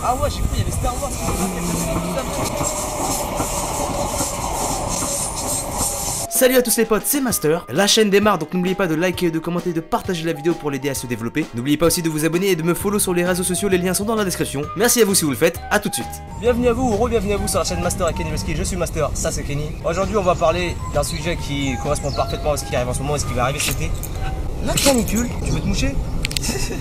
Ah ouais, j'ai cru qu'il y avait Star Wars. Salut à tous les potes, c'est Master. La chaîne démarre, donc n'oubliez pas de liker, de commenter, de partager la vidéo pour l'aider à se développer. N'oubliez pas aussi de vous abonner et de me follow sur les réseaux sociaux, les liens sont dans la description. Merci à vous si vous le faites, à tout de suite. Bienvenue à vous ou re-bienvenue à vous sur la chaîne Master et Kenny Musky. Je suis Master, ça c'est Kenny. Aujourd'hui on va parler d'un sujet qui correspond parfaitement à ce qui arrive en ce moment et ce qui va arriver cet été. La canicule, tu veux te moucher?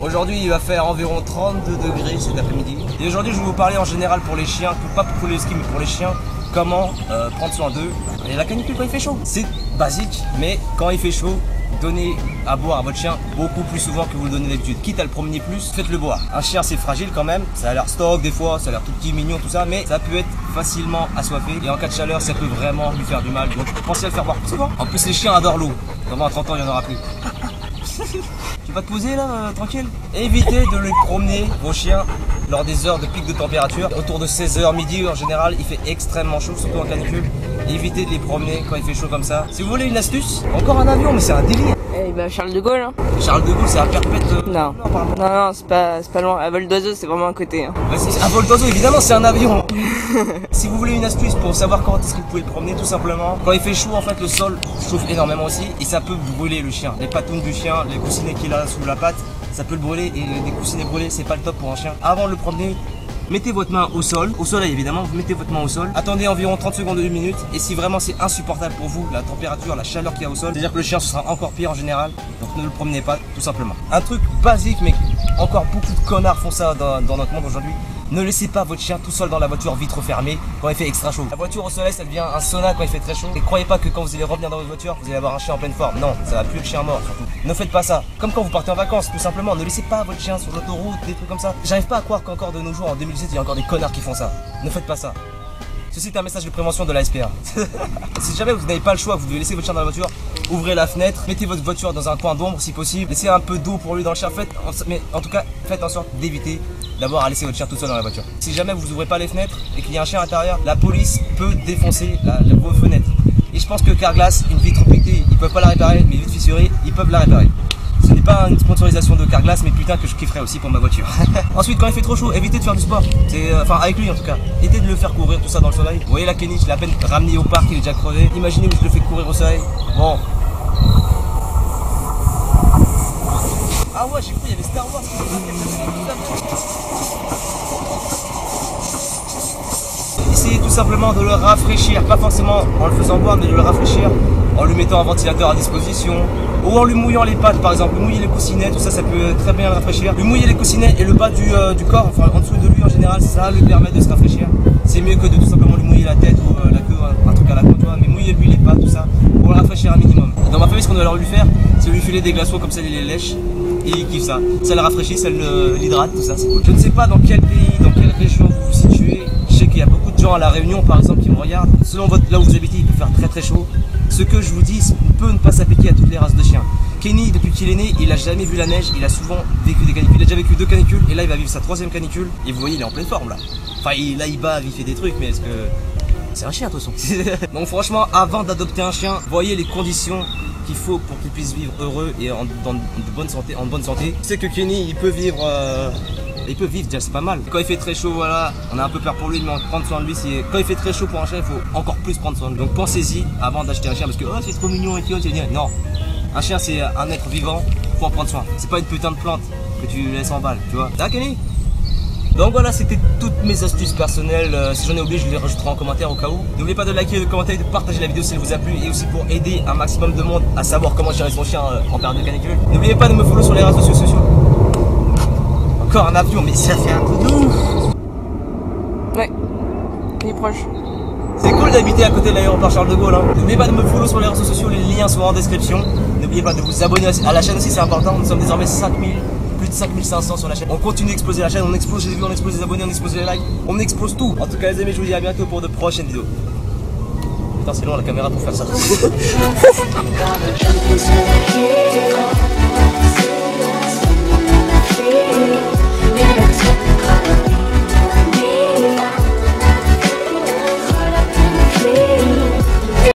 Aujourd'hui il va faire environ 32 degrés cet après-midi. Et aujourd'hui je vais vous parler en général pour les chiens, pas pour les skis mais pour les chiens. Comment prendre soin d'eux et la canicule quand il fait chaud. C'est basique, mais quand il fait chaud, donnez à boire à votre chien beaucoup plus souvent que vous le donnez d'habitude. Quitte à le promener plus, faites-le boire. Un chien c'est fragile quand même, ça a l'air stock des fois, ça a l'air tout petit, mignon, tout ça, mais ça peut être facilement assoiffé et en cas de chaleur ça peut vraiment lui faire du mal. Donc pensez à le faire boire plus souvent. En plus les chiens adorent l'eau, vraiment à 30 ans il n'y en aura plus. Tu vas te poser là, tranquille. Évitez de lui promener vos chiens lors des heures de pic de température. Autour de 16h, midi en général, il fait extrêmement chaud, surtout en canicule. Évitez de les promener quand il fait chaud comme ça. Si vous voulez une astuce, encore un avion, mais c'est un délire. Eh bah Charles de Gaulle hein. Charles de Gaulle c'est à perpète. Non, non, c'est pas loin. À vol d'oiseau c'est vraiment à côté hein. Ouais, à vol d'oiseau évidemment c'est un avion. Si vous voulez une astuce pour savoir quand est-ce que vous pouvez le promener, tout simplement, quand il fait chaud en fait le sol chauffe énormément aussi et ça peut brûler le chien. Les patounes du chien, les coussinets qu'il a sous la patte, ça peut le brûler et des coussinets brûlés c'est pas le top pour un chien. Avant de le promener, mettez votre main au sol, au soleil évidemment, vous mettez votre main au sol, attendez environ 30 secondes de 1 minute et si vraiment c'est insupportable pour vous, la température, la chaleur qu'il y a au sol, c'est-à-dire que le chien ce sera encore pire en général, donc ne le promenez pas tout simplement. Un truc basique mais encore beaucoup de connards font ça dans notre monde aujourd'hui. Ne laissez pas votre chien tout seul dans la voiture vitre fermée quand il fait extra chaud. La voiture au soleil ça devient un sauna quand il fait très chaud. Et croyez pas que quand vous allez revenir dans votre voiture, vous allez avoir un chien en pleine forme. Non, ça va plus le chien mort surtout. Ne faites pas ça. Comme quand vous partez en vacances, tout simplement. Ne laissez pas votre chien sur l'autoroute, des trucs comme ça. J'arrive pas à croire qu'encore de nos jours, en 2017, il y a encore des connards qui font ça. Ne faites pas ça. Ceci est un message de prévention de la SPA. Si jamais vous n'avez pas le choix, vous devez laisser votre chien dans la voiture, ouvrez la fenêtre, mettez votre voiture dans un coin d'ombre si possible, laissez un peu d'eau pour lui dans le chien, mais en tout cas, faites en sorte d'éviter d'avoir à laisser votre chien tout seul dans la voiture. Si jamais vous ouvrez pas les fenêtres et qu'il y a un chien à l'intérieur, la police peut défoncer vos fenêtres. Et je pense que Carglass, une vitre pétée, ils peuvent pas la réparer, mais une vitre fissurée, ils peuvent la réparer. Ce n'est pas une sponsorisation de Carglass, mais putain que je kifferais aussi pour ma voiture. Ensuite, quand il fait trop chaud, évitez de faire du sport. Enfin, avec lui en tout cas. Évitez de le faire courir tout ça dans le soleil. Vous voyez la Kenny, je l'ai à peine ramené au parc, il est déjà crevé. Imaginez que je le fais courir au soleil. Bon. Ah ouais, j'ai cru qu'il y avait Star Wars. Essayez tout simplement de le rafraîchir, pas forcément en le faisant boire, mais de le rafraîchir en lui mettant un ventilateur à disposition ou en lui mouillant les pattes par exemple, lui mouiller les coussinets, tout ça, ça peut très bien le rafraîchir. Lui mouiller les coussinets et le bas du corps, enfin en dessous de lui en général, ça lui permet de se rafraîchir. C'est mieux que de tout simplement lui mouiller la tête ou la queue, un truc à la con, mais mouillez-lui les pattes, tout ça, pour le rafraîchir un minimum. Dans ma famille, ce qu'on doit alors lui faire, c'est lui filer des glaçons comme ça, il les lèche et il kiffe ça. Ça le rafraîchit, ça l'hydrate, tout ça, c'est cool. Je ne sais pas dans quel pays, dans quelle région vous vous situez. Je sais qu'il y a beaucoup de gens à La Réunion par exemple qui me regardent. Selon là où vous habitez, il peut faire très très chaud. Ce que je vous dis peut ne pas s'appliquer à toutes les races de chiens. Kenny, depuis qu'il est né, il a jamais vu la neige, il a souvent vécu des canicules. Il a déjà vécu 2 canicules et là il va vivre sa 3e canicule. Et vous voyez, il est en pleine forme là. Enfin, là il bat, il fait des trucs, mais est-ce que... C'est un chien de toute façon. Donc franchement, avant d'adopter un chien, voyez les conditions qu'il faut pour qu'il puisse vivre heureux et en bonne santé. C'est que Kenny, il peut vivre déjà, c'est pas mal. Quand il fait très chaud, voilà, on a un peu peur pour lui, mais prendre soin de lui, quand il fait très chaud pour un chien, il faut encore plus prendre soin de lui. Donc pensez-y avant d'acheter un chien parce que oh, c'est trop mignon et tout, non. Un chien c'est un être vivant, faut en prendre soin. C'est pas une putain de plante que tu laisses en balle, tu vois. Ça, Kenny? Donc voilà, c'était toutes mes astuces personnelles. Si j'en ai oublié, je les rajouterai en commentaire au cas où. N'oubliez pas de liker, de commenter, de partager la vidéo si elle vous a plu et aussi pour aider un maximum de monde à savoir comment gérer son chien en période de canicule. N'oubliez pas de me follow sur les réseaux sociaux. Encore un avion, mais ça fait un truc de ouf. Ouais, il est proche. C'est cool d'habiter à côté de l'aéroport Charles de Gaulle. N'oubliez pas de me follow sur les réseaux sociaux, les liens sont en description. N'oubliez pas de vous abonner à la chaîne aussi, c'est important. Nous sommes désormais 5000. Plus de 5500 sur la chaîne. On continue d'exploser la chaîne, on explose les vues, on explose les abonnés, on explose les likes, on explose tout. En tout cas les amis, je vous dis à bientôt pour de prochaines vidéos. Putain c'est long la caméra pour faire ça.